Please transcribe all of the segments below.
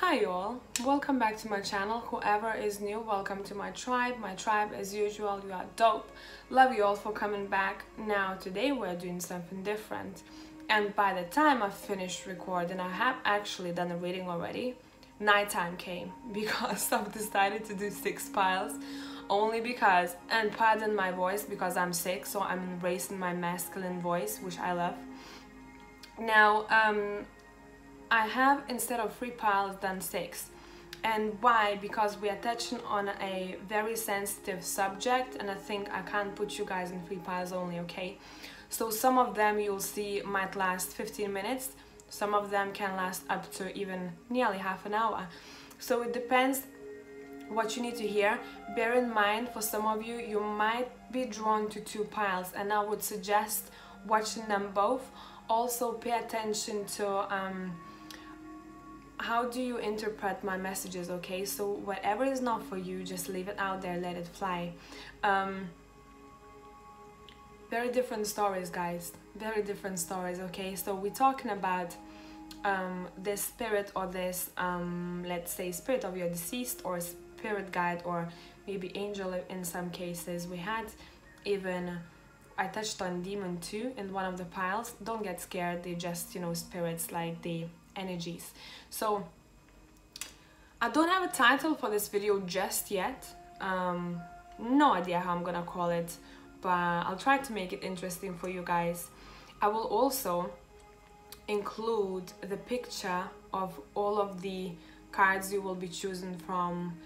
Hi all, welcome back to my channel. Whoever is new, welcome to my tribe. My tribe, as usual, you are dope. Love you all for coming back. Now today we're doing something different, and by the time I finished recording, I have actually done a reading already. Nighttime came because I've decided to do 6 piles, only because, and pardon my voice, because I'm sick, so I'm embracing my masculine voice, which I love. Now I have, instead of 3 piles, done 6. And why? Because we are touching on a very sensitive subject, and I think I can't put you guys in 3 piles only, okay? So some of them you'll see might last 15 minutes, some of them can last up to even nearly half an hour. So it depends what you need to hear. Bear in mind, for some of you, you might be drawn to 2 piles, and I would suggest watching them both. Also pay attention to how do you interpret my messages, okay? So whatever is not for you, just leave it out there, let it fly. Very different stories, guys, very different stories, okay? So we're talking about this spirit, or this let's say spirit of your deceased, or spirit guide, or maybe angel in some cases. We had even, I touched on demon too in one of the piles. Don't get scared, they just, you know, spirits, like the energies. So I don't have a title for this video just yet. No idea how I'm gonna call it, but I'll try to make it interesting for you guys. I will also include the picture of all of the cards you will be choosing from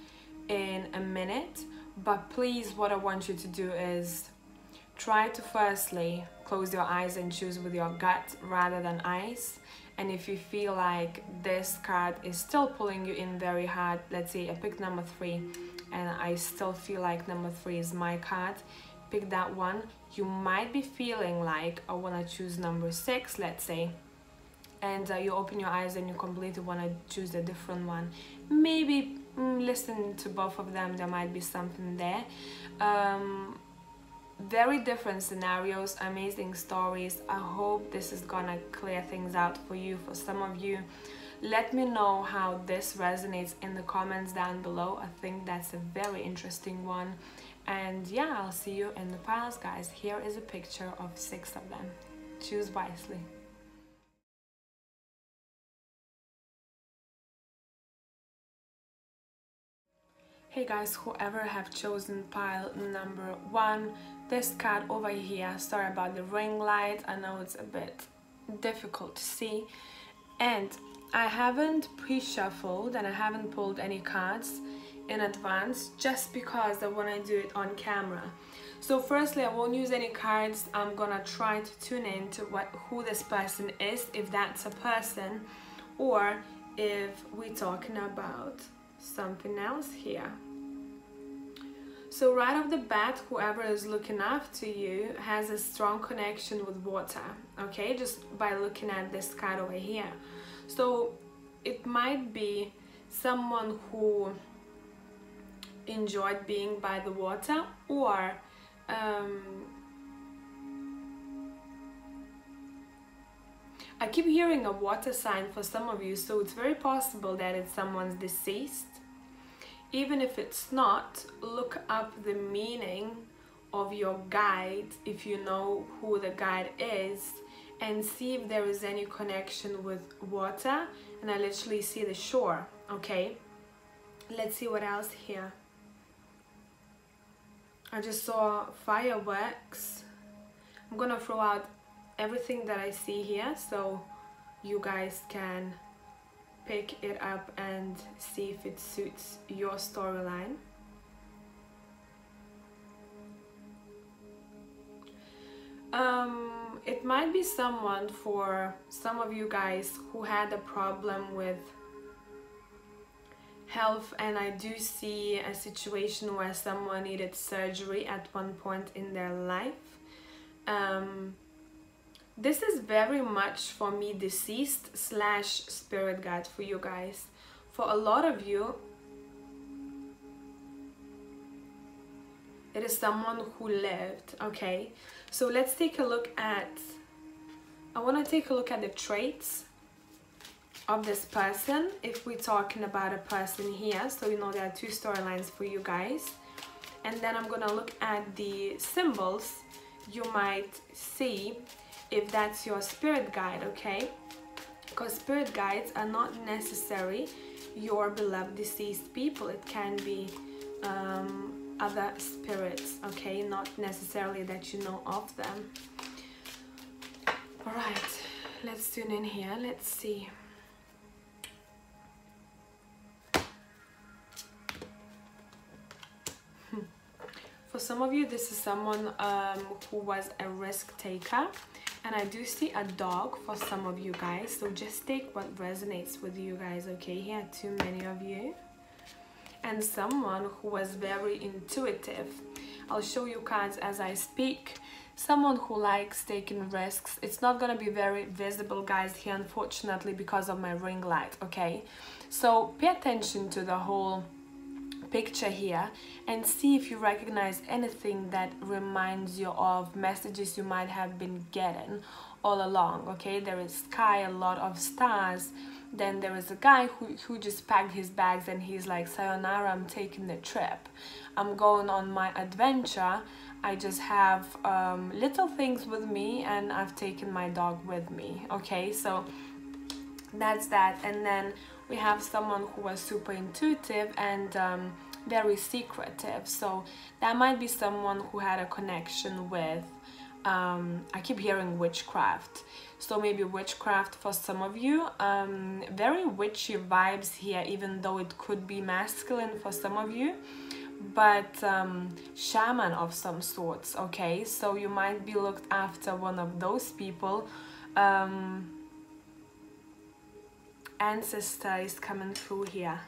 in a minute, but please, what I want you to do is try to firstly close your eyes and choose with your gut rather than eyes. And if you feel like this card is still pulling you in very hard, let's say I picked number 3 and I still feel like number 3 is my card, pick that one. You might be feeling like I want to choose number 6, let's say, and you open your eyes and you completely want to choose a different one. Maybe listen to both of them, there might be something there. Very different scenarios, amazing stories. I hope this is gonna clear things out for you. For some of you, let me know how this resonates in the comments down below. I think that's a very interesting one. And yeah, I'll see you in the piles, guys. Here is a picture of 6 of them. Choose wisely. Hey guys, whoever have chosen pile number 1, this card over here, sorry about the ring light, I know it's a bit difficult to see, and I haven't pre-shuffled and I haven't pulled any cards in advance just because I want to do it on camera. So firstly, I won't use any cards. I'm gonna try to tune in to who this person is, if that's a person, or if we're talking about something else here. So right off the bat, whoever is looking after you has a strong connection with water, okay, just by looking at this card over here. So it might be someone who enjoyed being by the water, or I keep hearing a water sign for some of you, so it's very possible that it's someone's deceased. Even if it's not, look up the meaning of your guide if you know who the guide is, and see if there is any connection with water. And I literally see the shore, okay? Let's see what else here. I just saw fireworks. I'm gonna throw out everything that I see here so you guys can pick it up and see if it suits your storyline. It might be someone, for some of you guys, who had a problem with health, and I do see a situation where someone needed surgery at one point in their life. This is very much, for me, deceased / spirit guide for you guys. For a lot of you, it is someone who lived, okay? So let's take a look at, I want to take a look at the traits of this person, if we're talking about a person here. So you know there are two storylines for you guys. And then I'm gonna look at the symbols. You might see if that's your spirit guide, okay? Because spirit guides are not necessarily your beloved deceased people. It can be other spirits, okay? Not necessarily that you know of them. All right, let's tune in here. Let's see. For some of you, this is someone who was a risk taker. And I do see a dog for some of you guys. So just take what resonates with you guys, okay? Here are too many of you. And someone who was very intuitive. I'll show you cards as I speak. Someone who likes taking risks. It's not going to be very visible, guys, here, unfortunately, because of my ring light, okay? So pay attention to the whole picture here and see if you recognize anything that reminds you of messages you might have been getting all along, okay? There is sky, a lot of stars. Then there is a guy who just packed his bags and he's like, sayonara, I'm taking the trip. I'm going on my adventure. I just have little things with me and I've taken my dog with me, okay? So that's that. And then we have someone who was super intuitive and very secretive. So that might be someone who had a connection with, I keep hearing witchcraft. So maybe witchcraft for some of you. Very witchy vibes here, even though it could be masculine for some of you. But shaman of some sorts, okay? So you might be looked after one of those people. Ancestor is coming through here.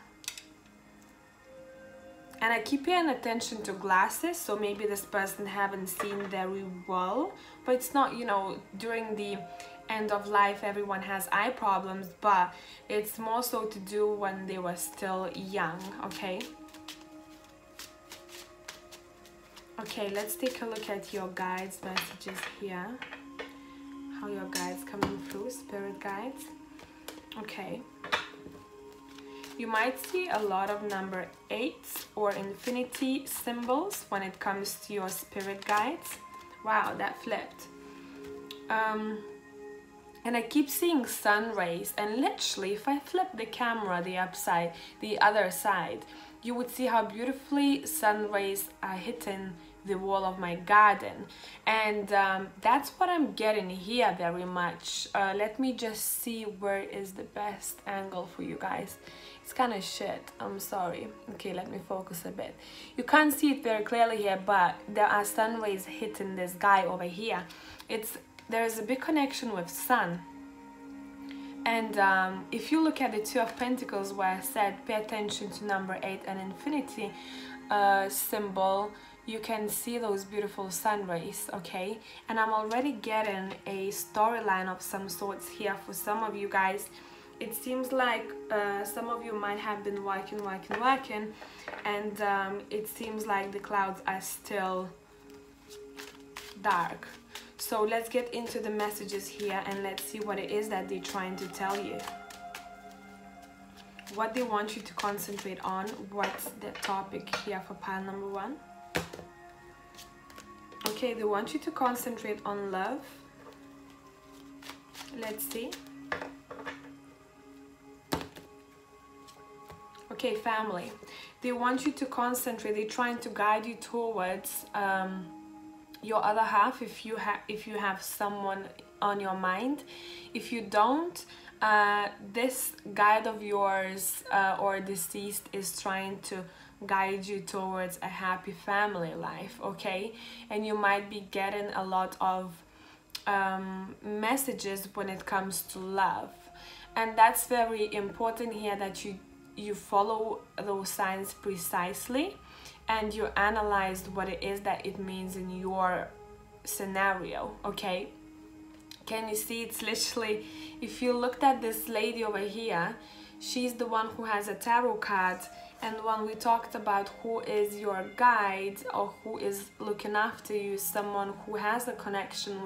And I keep paying attention to glasses, so maybe this person haven't seen very well. But it's not, you know, during the end of life everyone has eye problems, but it's more so to do when they were still young, okay? Okay, let's take a look at your guides' messages here. How your guides coming through, spirit guides. Okay. You might see a lot of number 8 or infinity symbols when it comes to your spirit guides. Wow, that flipped. And I keep seeing sun rays, and literally if I flip the camera the other side, you would see how beautifully sun rays are hitting the wall of my garden. And that's what I'm getting here very much. Let me just see where is the best angle for you guys. It's kind of shit, I'm sorry. Okay, let me focus a bit. You can't see it very clearly here, but there are sun rays hitting this guy over here. There's a big connection with sun. And if you look at the Two of Pentacles where I said pay attention to number 8 and infinity symbol, you can see those beautiful sun rays, okay? And I'm already getting a storyline of some sorts here for some of you guys. It seems like some of you might have been working, and it seems like the clouds are still dark. So let's get into the messages here and let's see what it is that they're trying to tell you. What they want you to concentrate on. What's the topic here for pile number 1? Okay, they want you to concentrate on love. Let's see. Okay, family. They want you to concentrate. They're trying to guide you towards your other half, if you have someone on your mind. If you don't, this guide of yours or deceased is trying to guide you towards a happy family life, okay? And you might be getting a lot of messages when it comes to love, and that's very important here, that you follow those signs precisely and you analyze what it is that it means in your scenario, okay? Can you see? It's literally, if you looked at this lady over here, she's the one who has a tarot card. And when we talked about who is your guide or who is looking after you, someone who has a connection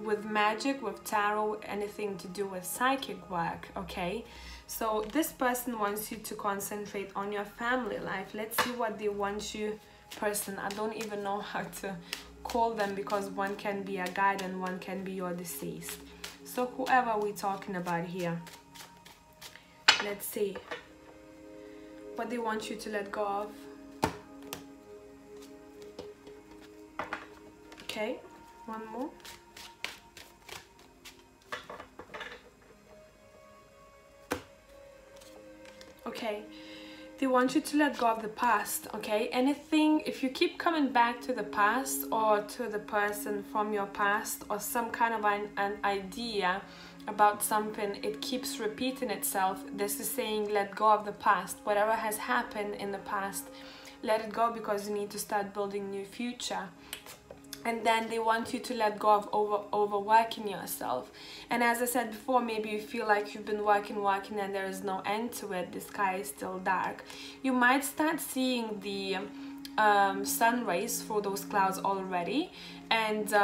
with magic, with tarot, anything to do with psychic work, okay? So this person wants you to concentrate on your family life. Let's see what they want you, person. I don't even know how to call them, because one can be a guide and one can be your deceased. So whoever we're talking about here, let's see what they want you to let go of. Okay, one more. Okay, they want you to let go of the past, okay? Anything, if you keep coming back to the past or to the person from your past, or some kind of an idea about something, it keeps repeating itself. This is saying let go of the past. Whatever has happened in the past, let it go, because you need to start building new future. And then they want you to let go of overworking yourself. And as I said before, maybe you feel like you've been working and there is no end to it. The sky is still dark. You might start seeing the sun rays through those clouds already. And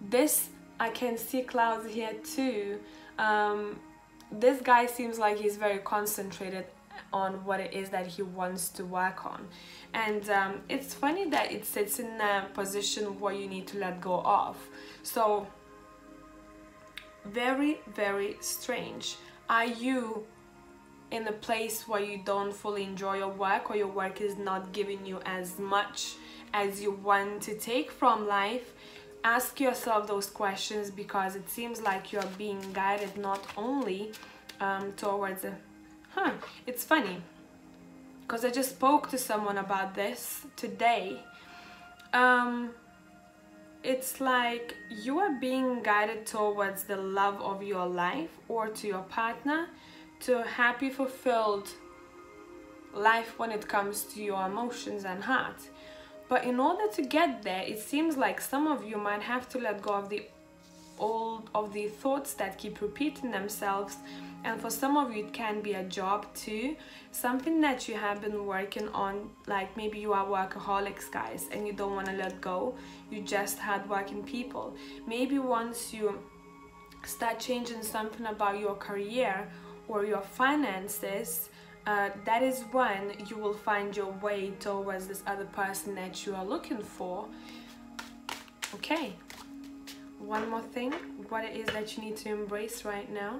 this, I can see clouds here too. This guy seems like he's very concentrated on what it is that he wants to work on. And it's funny that it sits in a position where you need to let go of. So very, very strange. Are you in a place where you don't fully enjoy your work, or your work is not giving you as much as you want to take from life? Ask yourself those questions, because it seems like you're being guided not only towards a it's funny, because I just spoke to someone about this today. It's like you are being guided towards the love of your life, or to your partner, to a happy, fulfilled life when it comes to your emotions and heart. But in order to get there, it seems like some of you might have to let go of the thoughts that keep repeating themselves. And for some of you, it can be a job too, something that you have been working on. Like maybe you are workaholics, guys, and you don't want to let go. You just hardworking people. Maybe once you start changing something about your career or your finances, that is when you will find your way towards this other person that you are looking for. Okay, one more thing, what it is that you need to embrace right now.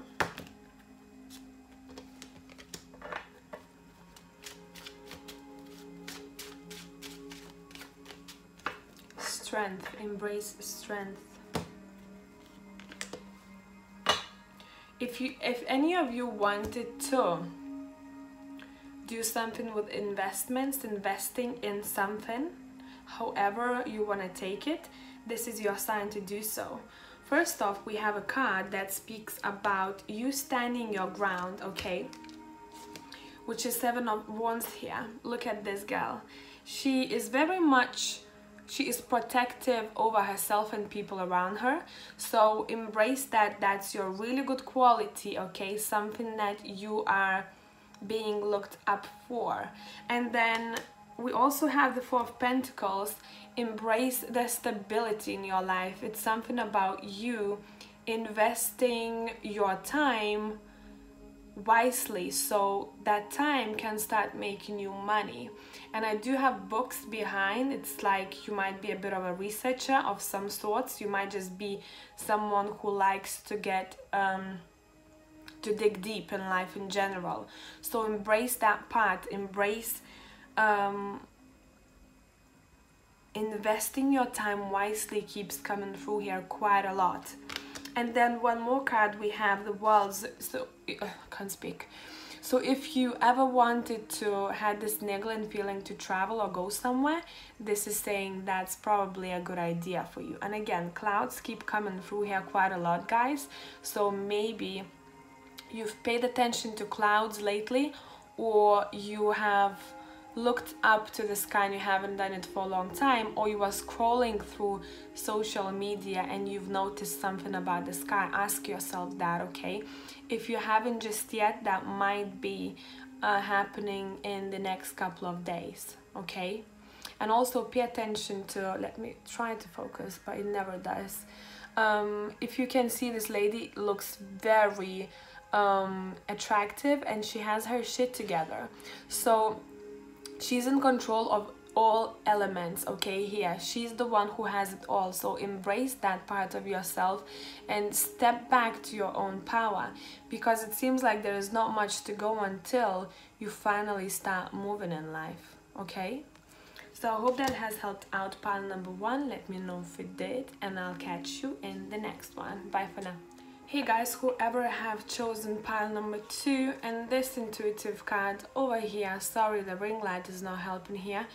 Strength, embrace strength. If any of you wanted to do something with investments, investing in something, however you want to take it, this is your sign to do so. First off, we have a card that speaks about you standing your ground, okay? Which is 7 of Wands here. Look at this girl. She is protective over herself and people around her. So embrace that. That's your really good quality, okay? Something that you are being looked up for. And then we also have the 4 of Pentacles. Embrace the stability in your life. It's something about you investing your time wisely, so that time can start making you money. And I do have books behind. It's like you might be a bit of a researcher of some sorts. You might just be someone who likes to get to dig deep in life in general. So embrace that part. Embrace investing your time wisely keeps coming through here quite a lot. And then one more card, we have the Worlds. So I can't speak. So if you ever wanted to have this niggling feeling to travel or go somewhere, this is saying that's probably a good idea for you. And again, clouds keep coming through here quite a lot, guys. So maybe you've paid attention to clouds lately, or you have looked up to the sky and you haven't done it for a long time, or you are scrolling through social media and you've noticed something about the sky. Ask yourself that, okay? If you haven't just yet, that might be happening in the next couple of days, okay? And also pay attention to, let me try to focus, but it never does. If you can see, this lady looks very attractive, and she has her shit together. So she's in control of all elements, okay? Here she's the one who has it all. So embrace that part of yourself and step back to your own power, because it seems like there is not much to go until you finally start moving in life, okay? So I hope that has helped out pile number 1. Let me know if it did, and I'll catch you in the next one. Bye for now. Hey guys, whoever have chosen pile number 2 and this intuitive card over here, sorry the ring light is not helping here,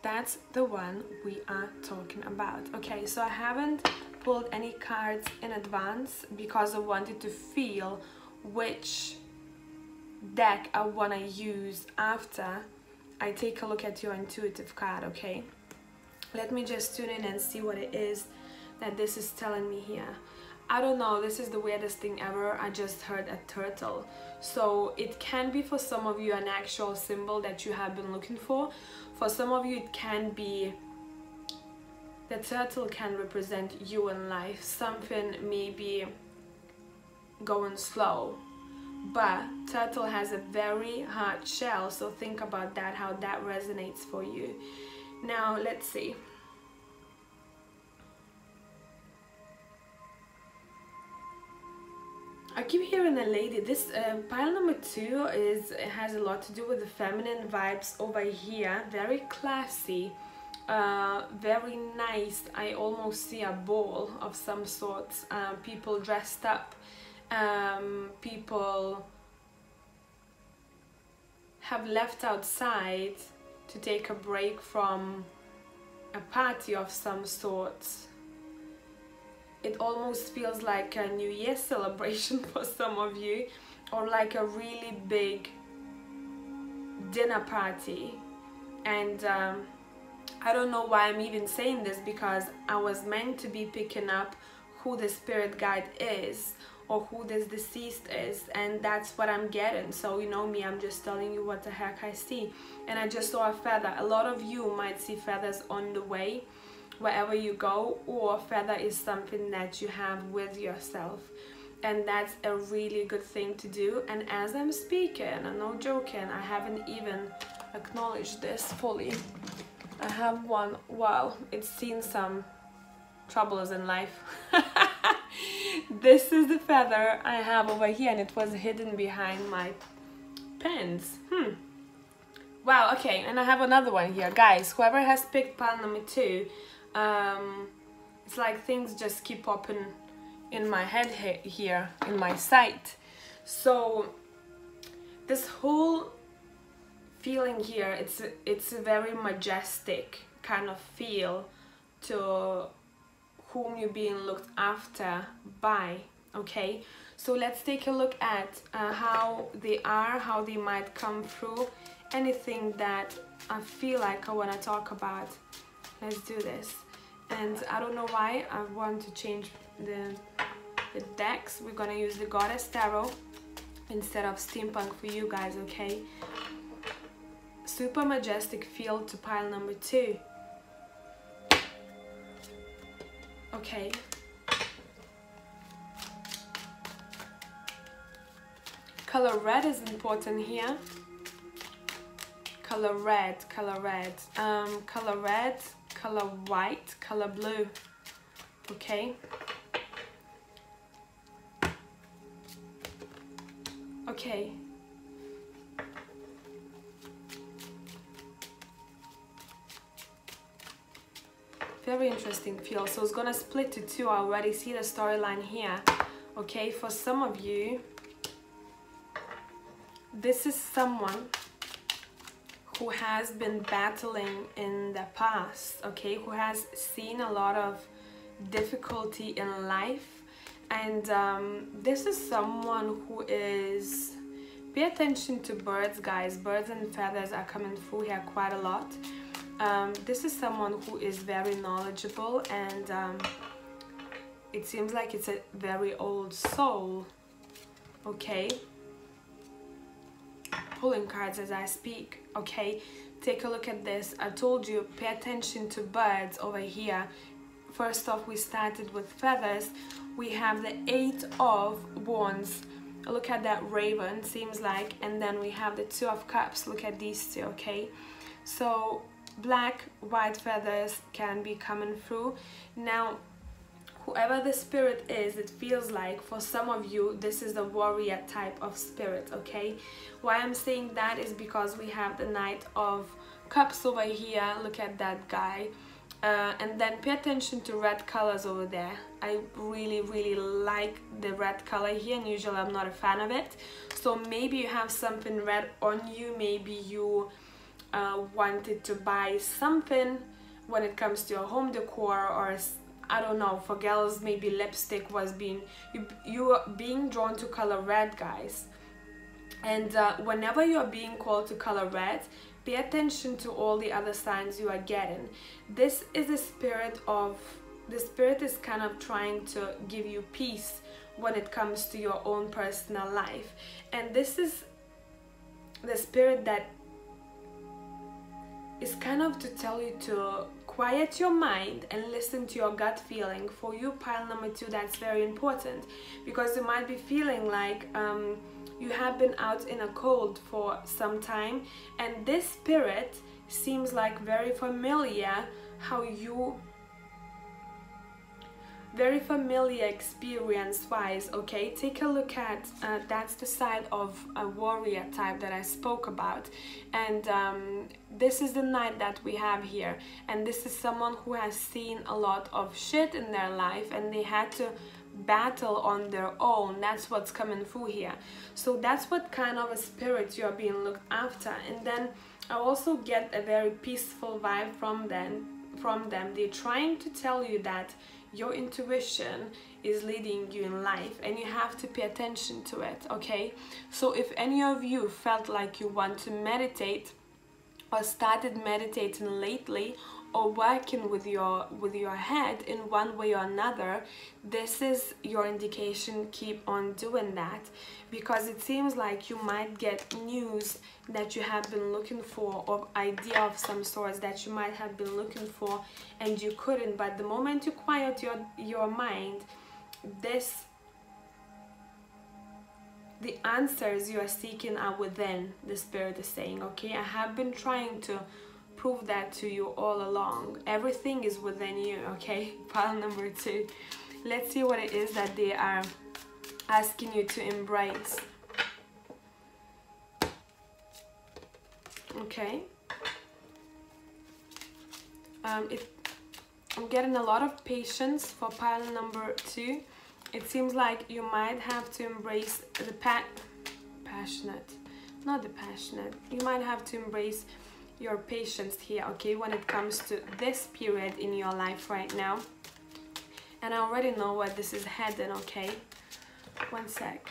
that's the one we are talking about. Okay, so I haven't pulled any cards in advance because I wanted to feel which deck I want to use after I take a look at your intuitive card, okay? Let me just tune in and see what it is that this is telling me here. I don't know, this is the weirdest thing ever. I just heard a turtle. So it can be for some of you an actual symbol that you have been looking for. For some of you it can be, the turtle can represent you in life. Something maybe going slow. But turtle has a very hard shell, so think about that, how that resonates for you. Now let's see. I keep hearing a lady. This pile number 2 has a lot to do with the feminine vibes over here. Very classy, very nice. I almost see a ball of some sort. People dressed up. People have left outside to take a break from a party of some sort. It almost feels like a New Year celebration for some of you, or like a really big dinner party. And I don't know why I'm even saying this, because I was meant to be picking up who the spirit guide is, or who this deceased is, and that's what I'm getting. So you know me, I'm just telling you what the heck I see. And I just saw a feather. A lot of you might see feathers on the way wherever you go, or feather is something that you have with yourself, and that's a really good thing to do. And as I'm speaking, I'm not joking, I haven't even acknowledged this fully. I have one, well, it's seen some troubles in life. This is the feather I have over here, and it was hidden behind my pens. Wow, okay, and I have another one here. Guys, whoever has picked pile number 2, it's like things just keep popping in my head here, in my sight. So this whole feeling here, it's a very majestic kind of feel to whom you're being looked after by, okay? So let's take a look at how they are, how they might come through, anything that I feel like I want to talk about. Let's do this. And I don't know why I want to change the decks. We're gonna use the Goddess Tarot instead of Steampunk for you guys, okay? Super majestic feel to pile number 2. Okay. Color red is important here. Color red, color red, color red, color white, color blue. Okay. Okay. Very interesting feel. So it's gonna split to 2. I already see the storyline here. Okay, for some of you, this is someone who has been battling in the past, okay, who has seen a lot of difficulty in life. And this is someone who is, pay attention to birds, guys. Birds and feathers are coming through here quite a lot. This is someone who is very knowledgeable, and it seems like it's a very old soul, okay? Pulling cards as I speak, okay? Take a look at this. I told you, pay attention to birds over here. first off we started with feathers, we have the 8 of Wands. Look at that raven, seems like, and then we have the 2 of Cups. Look at these two, okay? So black, white feathers can be coming through. Now, whoever the spirit is, it feels like for some of you, this is the warrior type of spirit, okay? Why I'm saying that is because we have the Knight of Cups over here. Look at that guy. And then pay attention to red colors over there. I really like the red color here, and usually I'm not a fan of it. So maybe you have something red on you. Maybe you wanted to buy something when it comes to your home decor, or I don't know, for girls maybe lipstick was being you are being drawn to color red, guys. And whenever you're being called to color red, pay attention to all the other signs you are getting. This is a spirit of, the spirit is kind of trying to give you peace when it comes to your own personal life. And this is the spirit that is kind of to tell you to quiet your mind and listen to your gut feeling. For you, pile number 2, that's very important, because you might be feeling like you have been out in a cold for some time, and this spirit seems like very familiar, how you very familiar experience wise, okay? Take a look at that's the side of a warrior type that I spoke about, and this is the Knight that we have here, and this is someone who has seen a lot of shit in their life and they had to battle on their own. That's what's coming through here. So that's what kind of a spirit you're being looked after. And then I also get a very peaceful vibe from them. They're trying to tell you that your intuition is leading you in life, and you have to pay attention to it, okay? So if any of you felt like you want to meditate, or started meditating lately, or working with your head in one way or another, this is your indication. Keep on doing that, because it seems like you might get news that you have been looking for, or idea of some sort that you might have been looking for and you couldn't. But the moment you quiet your mind, the answers you are seeking are within, the spirit is saying, okay? I have been trying to prove that to you all along. Everything is within you, okay? Pile number 2. Let's see what it is that they are asking you to embrace. Okay. I'm getting a lot of patience for pile number 2. It seems like you might have to embrace the passionate. You might have to embrace your patience here, okay, when it comes to this period in your life right now. And I already know where this is heading, okay? One sec.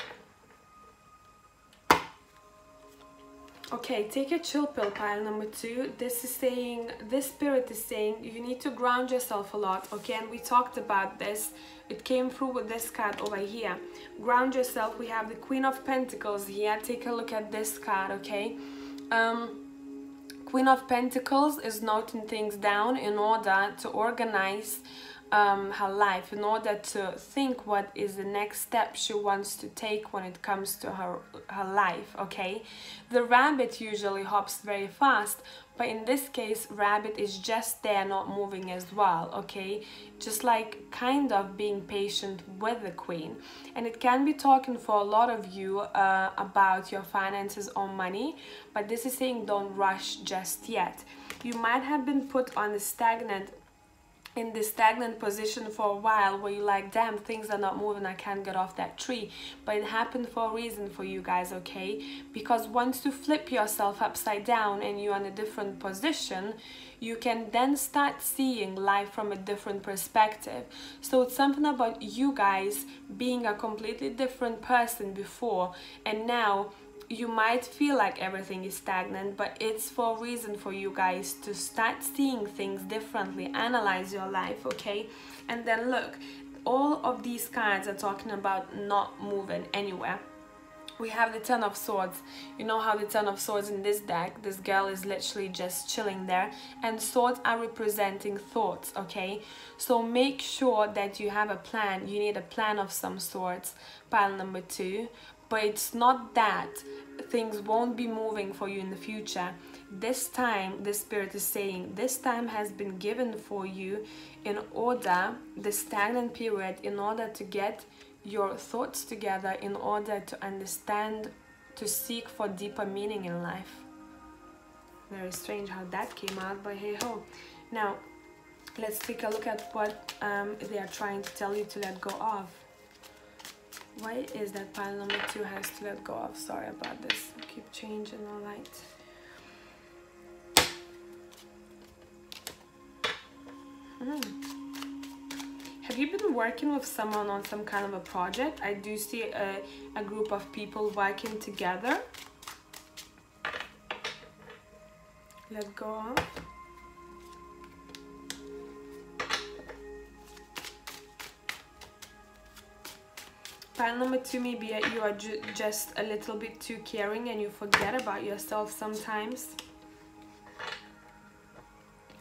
Okay, take a chill pill, pile number 2. This spirit is saying you need to ground yourself a lot, okay? And we talked about this. It came through with this card over here. Ground yourself. We have the Queen of Pentacles here. Take a look at this card, okay? Queen of Pentacles is noting things down in order to organize her life, in order to think what is the next step she wants to take when it comes to her life, okay? The rabbit usually hops very fast, but in this case rabbit is just there, not moving as well, okay? Just like kind of being patient with the Queen. And it can be talking for a lot of you about your finances or money, but this is saying don't rush just yet. You might have been put on the stagnant position for a while, where you're like, damn, things are not moving, I can't get off that tree. But it happened for a reason for you guys, okay? Because once you flip yourself upside down and you're in a different position, you can then start seeing life from a different perspective. So it's something about you guys being a completely different person before, and now you might feel like everything is stagnant, but it's for a reason for you guys to start seeing things differently, analyze your life, okay? And then look, all of these cards are talking about not moving anywhere. we have the Ten of Swords. You know how the Ten of Swords in this deck, this girl is literally just chilling there, and swords are representing thoughts, okay? So make sure that you have a plan. You need a plan of some sorts, pile number 2. But it's not that things won't be moving for you in the future. This time, the Spirit is saying, this time has been given for you in order, the stagnant period, in order to get your thoughts together, in order to understand, to seek for deeper meaning in life. Very strange how that came out, but hey ho. Now, let's take a look at what they are trying to tell you to let go of. Why is that pile number 2 has to let go of? Sorry about this. I keep changing the light. Have you been working with someone on some kind of a project? I do see a group of people working together. Let go of. Pile number 2, maybe you are just a little bit too caring and you forget about yourself sometimes.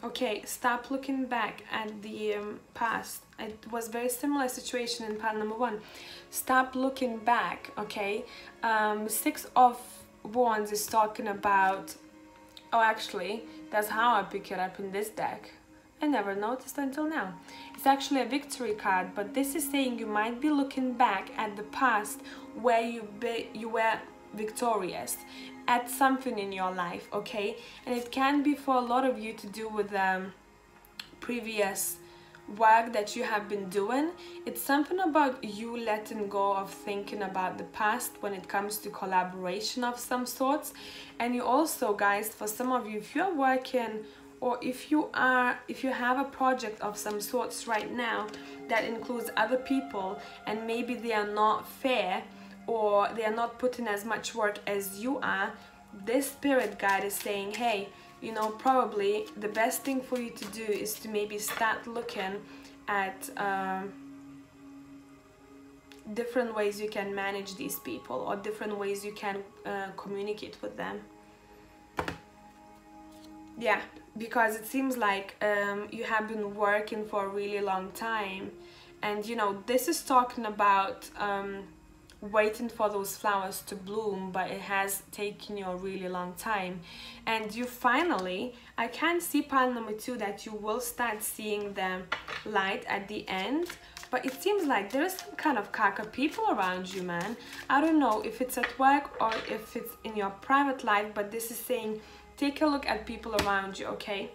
Okay, stop looking back at the past. It was very similar situation in pile number 1. Stop looking back, okay? 6 of Wands is talking about... Oh, actually, that's how I pick it up in this deck. I never noticed until now. It's actually a victory card, but this is saying you might be looking back at the past where you were victorious at something in your life, okay? And it can be for a lot of you to do with previous work that you have been doing. It's something about you letting go of thinking about the past when it comes to collaboration of some sorts. And you also, guys, for some of you, if you're working or if you have a project of some sorts right now that includes other people and maybe they are not fair or they are not putting as much work as you are, this spirit guide is saying, hey, you know, probably the best thing for you to do is to maybe start looking at different ways you can manage these people or different ways you can communicate with them. Yeah, because it seems like you have been working for a really long time, and you know, this is talking about waiting for those flowers to bloom, but it has taken you a really long time. And you finally, I can see pile number 2 that you will start seeing the light at the end, but it seems like there is some kind of caca people around you, man. I don't know if it's at work or if it's in your private life, but this is saying take a look at people around you, okay?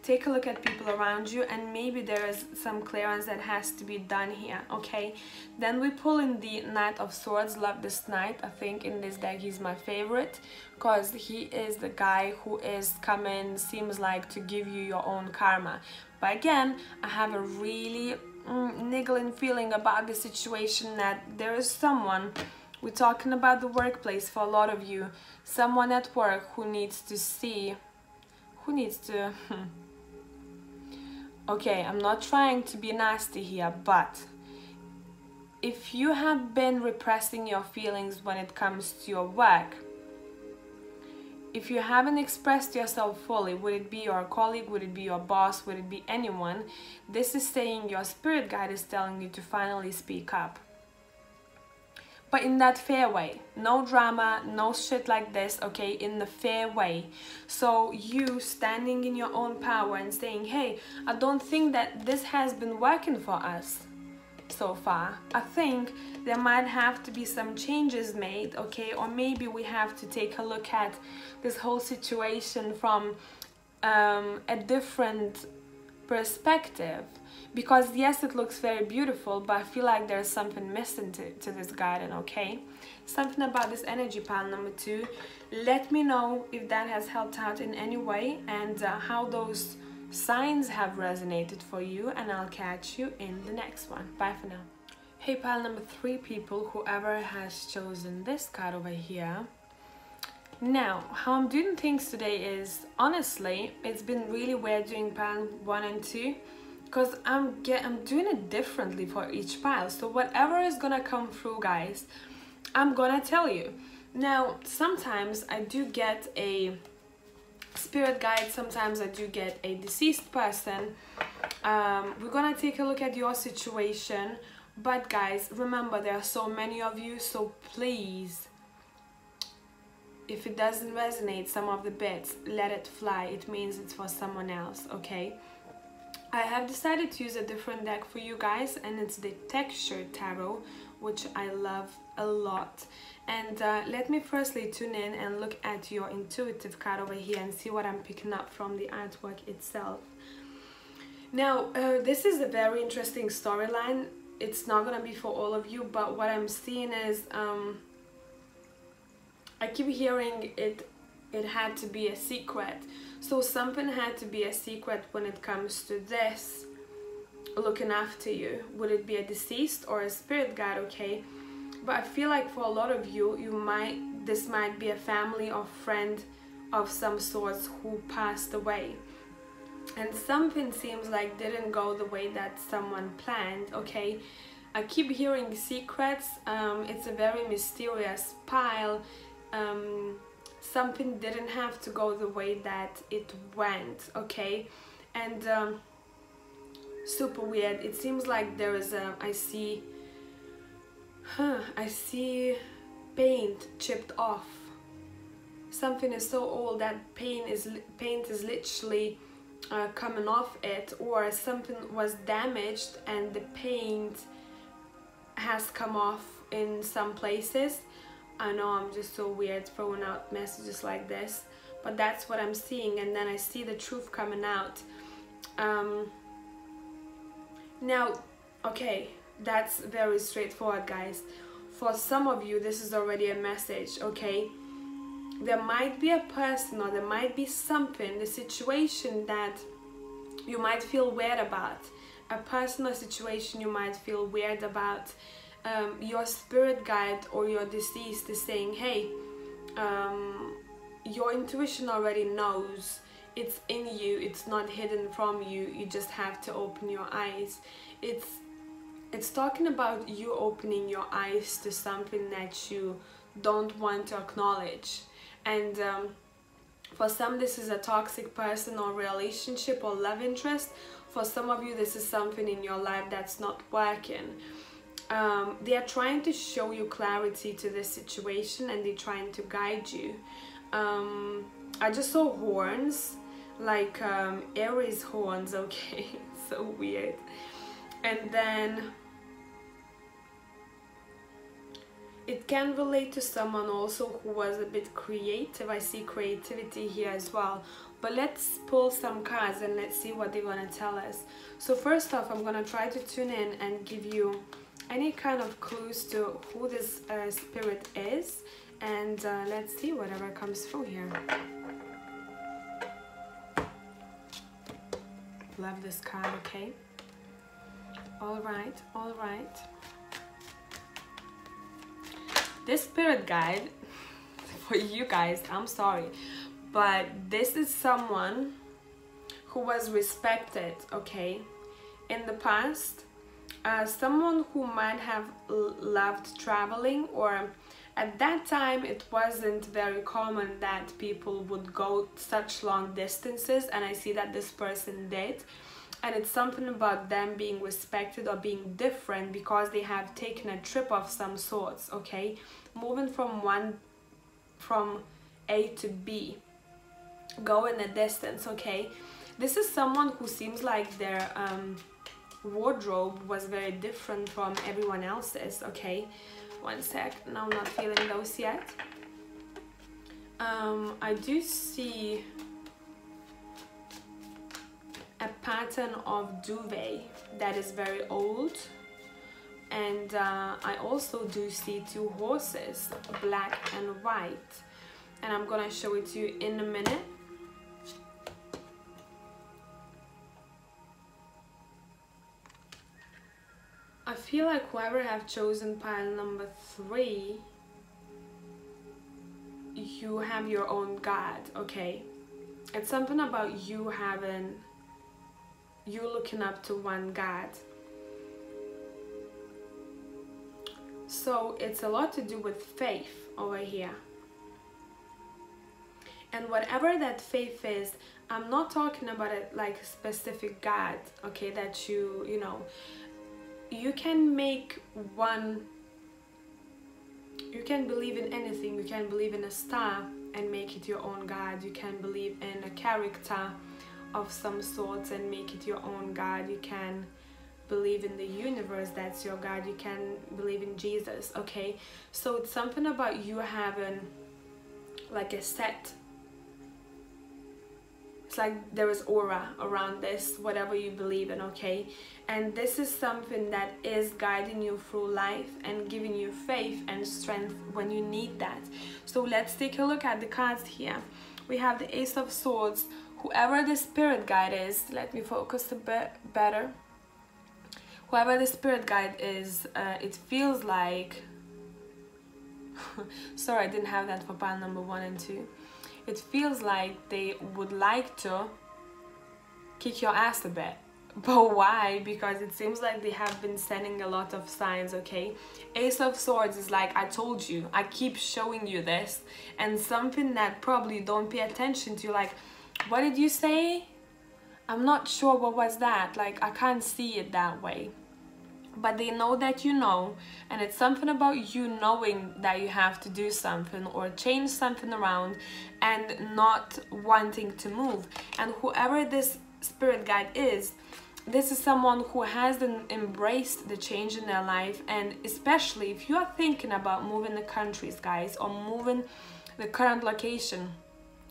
Take a look at people around you, and maybe there is some clearance that has to be done here, okay? Then we pull in the Knight of Swords. Love this knight. I think in this deck he's my favorite because he is the guy who is coming, seems like, to give you your own karma. But again, I have a really niggling feeling about the situation that there is someone, we're talking about the workplace for a lot of you, someone at work who needs to see, who needs to... Okay, I'm not trying to be nasty here, but if you have been repressing your feelings when it comes to your work, if you haven't expressed yourself fully, would it be your colleague, would it be your boss, would it be anyone, this is saying your spirit guide is telling you to finally speak up. But in that fair way, no drama, no shit like this, okay, in the fair way. So you standing in your own power and saying, hey, I don't think that this has been working for us so far. I think there might have to be some changes made, okay, or maybe we have to take a look at this whole situation from a different perspective. Because yes, it looks very beautiful, but I feel like there's something missing to this garden, okay? Something about this energy pile number 2. Let me know if that has helped out in any way and how those signs have resonated for you, and I'll catch you in the next one. Bye for now. Hey pile number 3 people, whoever has chosen this card over here. Now, how I'm doing things today is, honestly, it's been really weird doing pile 1 and 2. Because I'm doing it differently for each pile. So whatever is gonna come through, guys, I'm gonna tell you. Now, sometimes I do get a spirit guide, sometimes I do get a deceased person. We're gonna take a look at your situation, but guys, remember there are so many of you, so please, if it doesn't resonate, some of the bits, let it fly. It means it's for someone else, okay? I have decided to use a different deck for you guys, and it's the Texture Tarot, which I love a lot. And let me firstly tune in and look at your intuitive card over here and see what I'm picking up from the artwork itself. Now, this is a very interesting storyline. It's not gonna be for all of you, but what I'm seeing is, I keep hearing it had to be a secret. So something had to be a secret when it comes to this looking after you. Would it be a deceased or a spirit guide, okay? But I feel like for a lot of you, this might be a family or friend of some sorts who passed away. And something seems like didn't go the way that someone planned, okay? I keep hearing secrets. It's a very mysterious pile. Something didn't have to go the way that it went, okay? And super weird. It seems like there is I see paint chipped off. Something is so old that paint is literally coming off it, or something was damaged and the paint has come off in some places. I know I'm just so weird throwing out messages like this, but that's what I'm seeing, and then I see the truth coming out. Now, okay, that's very straightforward, guys. For some of you, this is already a message, okay? There might be a person or there might be something, the situation that you might feel weird about. A person or situation you might feel weird about. Your spirit guide or your deceased is saying, hey, your intuition already knows. It's in you, it's not hidden from you, you just have to open your eyes. It's talking about you opening your eyes to something that you don't want to acknowledge. And for some, this is a toxic person or relationship or love interest. For some of you, this is something in your life that's not working. They are trying to show you clarity to this situation, and they're trying to guide you. I just saw horns, like Aries horns, okay? So weird. And then it can relate to someone also who was a bit creative. I see creativity here as well. But let's pull some cards and let's see what they're gonna tell us. So first off, I'm gonna try to tune in and give you any kind of clues to who this spirit is. And let's see whatever comes through here. Love this card, okay? All right, all right. This spirit guide, for you guys, I'm sorry, but this is someone who was respected, okay, in the past. Someone who might have loved traveling, or at that time it wasn't very common that people would go such long distances, and I see that this person did. And it's something about them being respected or being different because they have taken a trip of some sorts, okay? Moving from A to B, going a distance, okay? This is someone who seems like their wardrobe was very different from everyone else's, okay? One sec, no, I'm not feeling those yet. I do see a pattern of duvet that is very old, and I also do see two horses, black and white, and I'm gonna show it to you in a minute. I feel like whoever have chosen pile number 3, you have your own God, okay? It's something about you looking up to one God. So it's a lot to do with faith over here. And whatever that faith is, I'm not talking about it like a specific God, okay, that you know, you can make one, you can believe in anything. You can believe in a star and make it your own God. You can believe in a character of some sorts and make it your own God. You can believe in the universe, that's your God. You can believe in Jesus, okay? So it's something about you having like a set, it's like there is aura around this, whatever you believe in, okay? And this is something that is guiding you through life and giving you faith and strength when you need that. So let's take a look at the cards here. We have the Ace of Swords. Whoever the spirit guide is, let me focus a bit better. Whoever the spirit guide is, it feels like sorry, I didn't have that for pile number 1 and 2. It feels like they would like to kick your ass a bit. But why? Because it seems like they have been sending a lot of signs, okay? Ace of Swords is like, I told you, I keep showing you this. And something that probably don't pay attention to, like, what did you say? I'm not sure what was that. Like, I can't see it that way. But they know that you know, and it's something about you knowing that you have to do something or change something around and not wanting to move. And whoever this spirit guide is, this is someone who hasn't embraced the change in their life. And especially if you are thinking about moving the countries, guys, or moving the current location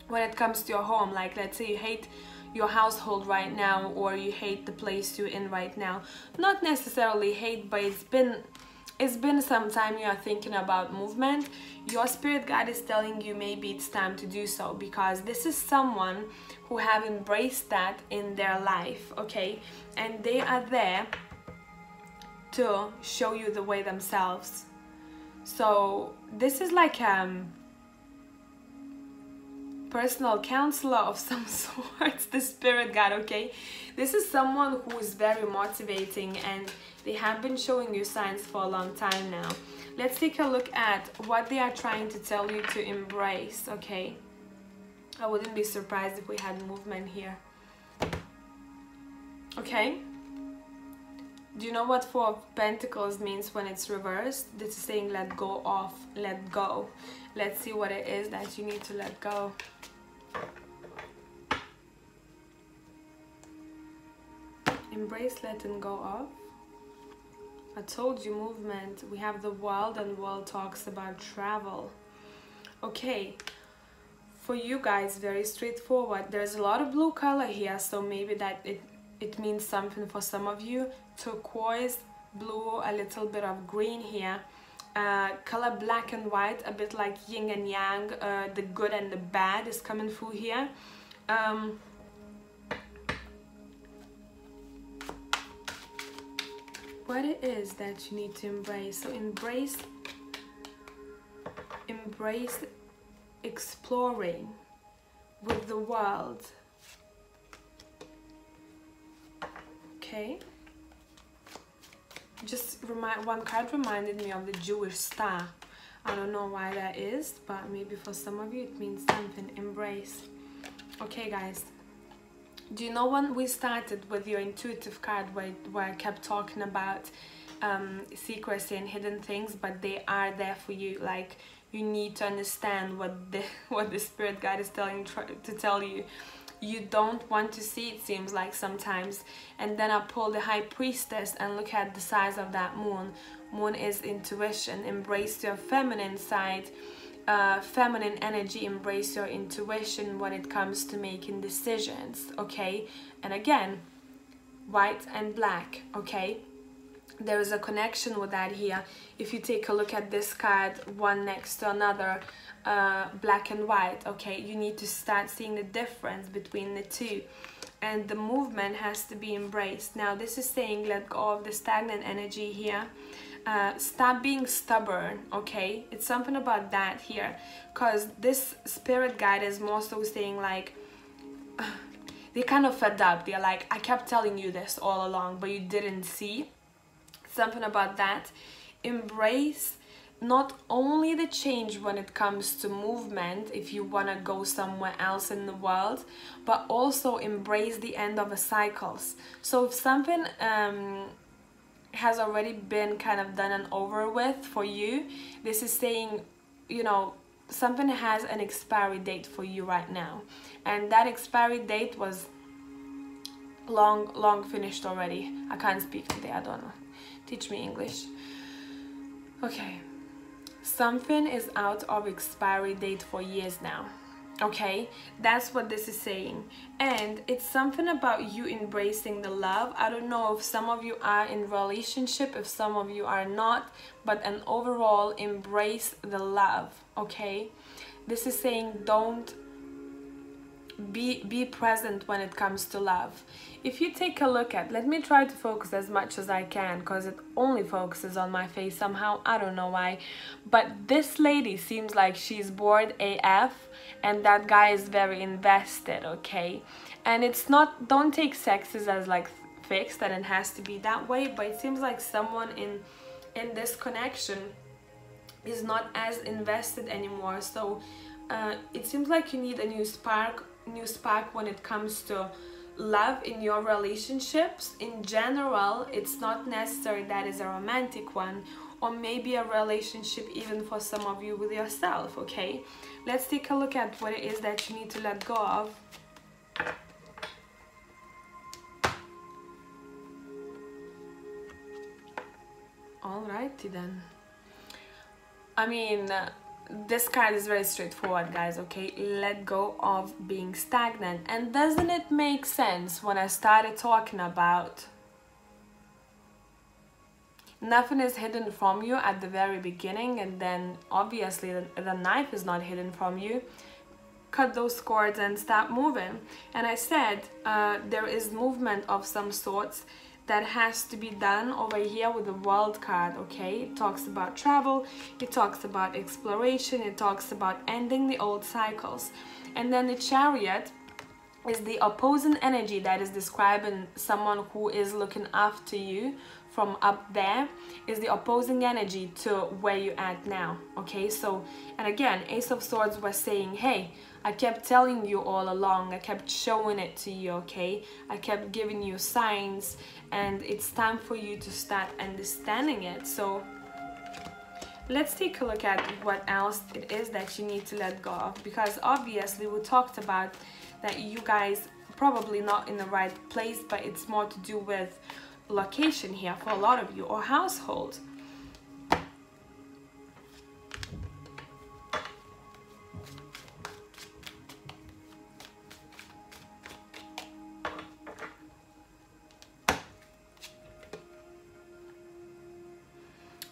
when it comes to your home, like let's say you hate your household right now, or you hate the place you're in right now. Not necessarily hate, but it's been some time you are thinking about movement. Your spirit guide is telling you maybe it's time to do so, because this is someone who have embraced that in their life, okay? And they are there to show you the way themselves. So this is like personal counselor of some sort, the spirit guide, okay? This is someone who is very motivating, and they have been showing you signs for a long time now. Let's take a look at what they are trying to tell you to embrace, okay? I wouldn't be surprised if we had movement here. Okay? Do you know what Four of Pentacles means when it's reversed? This is saying let go of, let go. Let's see what it is that you need to let go. Embrace letting go of. I told you movement. We have the world, and world talks about travel. Okay, for you guys, very straightforward. There's a lot of blue color here, so maybe that it means something for some of you. Turquoise, blue, a little bit of green here. Color black and white, a bit like yin and yang. The good and the bad is coming through here. What it is that you need to embrace. So embrace exploring with the world. Okay. Just one card reminded me of the Jewish star. I don't know why that is, but maybe for some of you it means something. Embrace. Okay, guys. Do you know when we started with your intuitive card, where I kept talking about secrecy and hidden things, but they are there for you. Like, you need to understand what the spirit guide is trying to tell you. You don't want to see, it seems like sometimes. And then I pull the High Priestess and look at the size of that moon. Moon is intuition. Embrace your feminine side, feminine energy. Embrace your intuition when it comes to making decisions, okay? And again, white and black, okay? There is a connection with that here. If you take a look at this card, one next to another, black and white, okay, you need to start seeing the difference between the two, and the movement has to be embraced. Now this is saying let go of the stagnant energy here. Stop being stubborn, okay? It's something about that here, because this spirit guide is more so saying like they're kind of fed up. They're like, I kept telling you this all along, but you didn't see. Something about that. embrace not only the change when it comes to movement, if you want to go somewhere else in the world, but also embrace the end of the cycles. So if something has already been kind of done and over with for you, this is saying, you know, something has an expiry date for you right now, and that expiry date was long finished already. I can't speak today, I don't know. Teach me English. Okay. Something is out of expiry date for years now. Okay, that's what this is saying. And it's something about you embracing the love. I don't know if some of you are in relationship, if some of you are not, but an overall embrace the love. Okay, this is saying don't be present when it comes to love. If you take a look at, let me try to focus as much as I can, because it only focuses on my face somehow, I don't know why, but this lady seems like she's bored AF, and that guy is very invested. Okay, and it's not, don't take sexes as like fixed and it has to be that way, but it seems like someone in this connection is not as invested anymore. So it seems like you need a new spark when it comes to love in your relationships. In general, it's not necessary that is a romantic one, or maybe a relationship even for some of you with yourself. Okay, let's take a look at what it is that you need to let go of. Alrighty then. I mean, this card is very straightforward, guys. Okay, let go of being stagnant. And doesn't it make sense when I started talking about nothing is hidden from you at the very beginning, and then obviously the knife is not hidden from you? Cut those cords and start moving. And I said there is movement of some sorts that has to be done over here with the World card. Okay, it talks about travel, it talks about exploration, it talks about ending the old cycles. And then the Chariot is the opposing energy that is describing someone who is looking after you from up there, is the opposing energy to where you're at now. Okay, so, and again, Ace of Swords was saying, hey, I kept telling you all along, I kept showing it to you. Okay, I kept giving you signs, and it's time for you to start understanding it. So let's take a look at what else it is that you need to let go of, because obviously we talked about that you guys probably not in the right place, but it's more to do with location here for a lot of you, or household.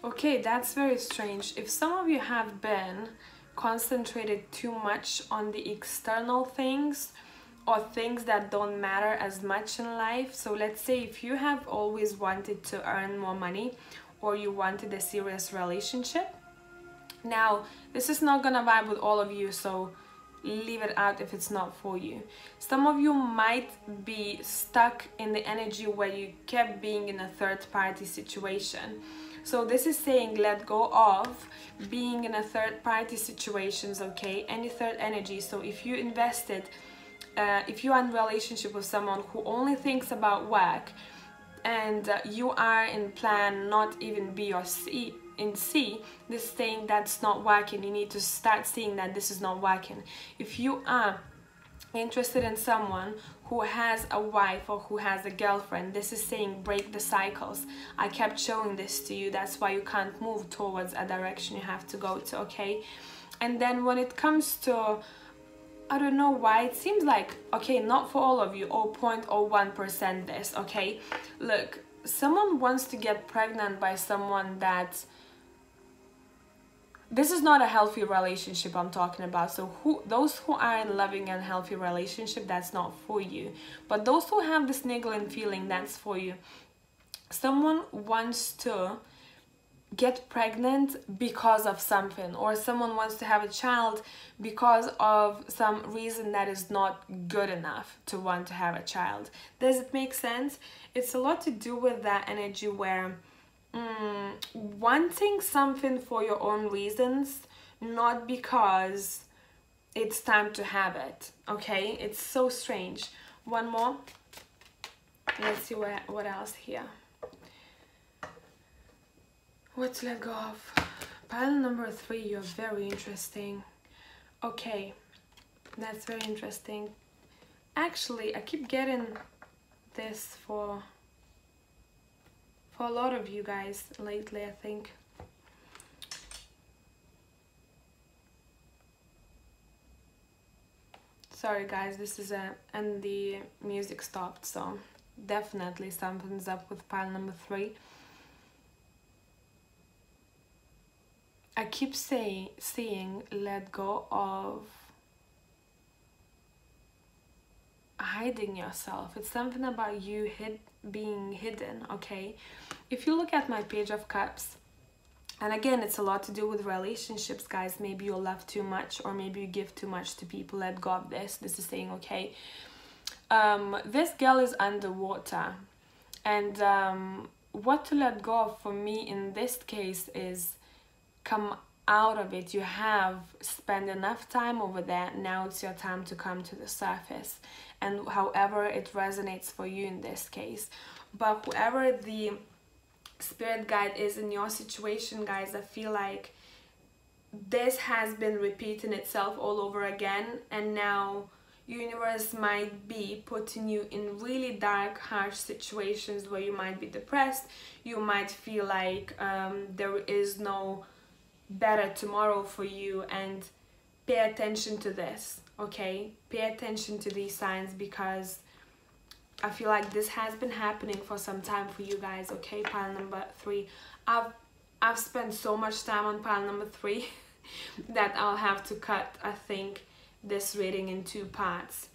Okay, that's very strange. If some of you have been concentrated too much on the external things, or things that don't matter as much in life. So let's say if you have always wanted to earn more money, or you wanted a serious relationship. Now, this is not gonna vibe with all of you, so leave it out if it's not for you. Some of you might be stuck in the energy where you kept being in a third-party situation. So this is saying let go of being in a third-party situations. Okay, any third energy. So if you invested, if you are in a relationship with someone who only thinks about work, and you are in plan not even B or C, in C, this is saying that's not working. You need to start seeing that this is not working. If you are interested in someone who has a wife or who has a girlfriend, this is saying break the cycles. I kept showing this to you, that's why you can't move towards a direction you have to go to. Okay, and then when it comes to, I don't know why, it seems like, okay, not for all of you, 0.01% this. Okay, look, someone wants to get pregnant by someone that, this is not a healthy relationship I'm talking about. So those who are in loving and healthy relationship, that's not for you. But those who have this niggling feeling, that's for you. Someone wants to get pregnant because of something, or someone wants to have a child because of some reason that is not good enough to want to have a child. Does it make sense? It's a lot to do with that energy where wanting something for your own reasons, not because it's time to have it. Okay, it's so strange. One more. Let's see what else here. What to let go of? Pile number 3, you're very interesting. Okay, that's very interesting. Actually, I keep getting this for a lot of you guys lately, I think. Sorry guys, this is and the music stopped, so definitely something's up with pile number 3. I keep seeing let go of hiding yourself. It's something about you being hidden, okay? If you look at my Page of Cups, and again, it's a lot to do with relationships, guys. Maybe you love too much, or maybe you give too much to people. Let go of this. This is saying, okay, this girl is underwater, and what to let go of for me in this case is come out of it. You have spent enough time over there. Now it's your time to come to the surface, and however it resonates for you in this case. But whoever the spirit guide is in your situation, guys, I feel like this has been repeating itself all over again, and now universe might be putting you in really dark, harsh situations where you might be depressed. You might feel like there is no better tomorrow for you, and pay attention to this, okay? Pay attention to these signs, because I feel like this has been happening for some time for you guys, okay? Pile number 3. I've spent so much time on pile number 3 that I'll have to cut, I think, this reading in 2 parts.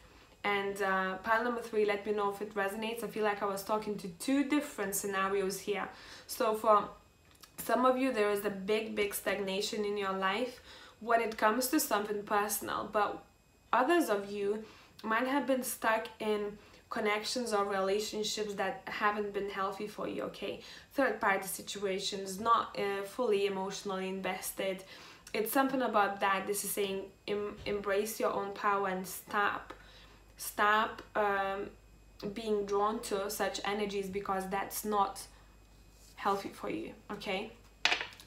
And pile number 3, let me know if it resonates. I feel like I was talking to 2 different scenarios here. So for some of you, there is a big stagnation in your life when it comes to something personal, but others of you might have been stuck in connections or relationships that haven't been healthy for you, okay? Third-party situations, not fully emotionally invested. It's something about that. This is saying embrace your own power and stop being drawn to such energies, because that's not healthy for you, okay?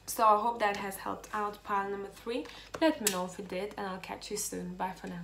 So I hope that has helped out pile number 3. Let me know if it did, and I'll catch you soon. Bye for now.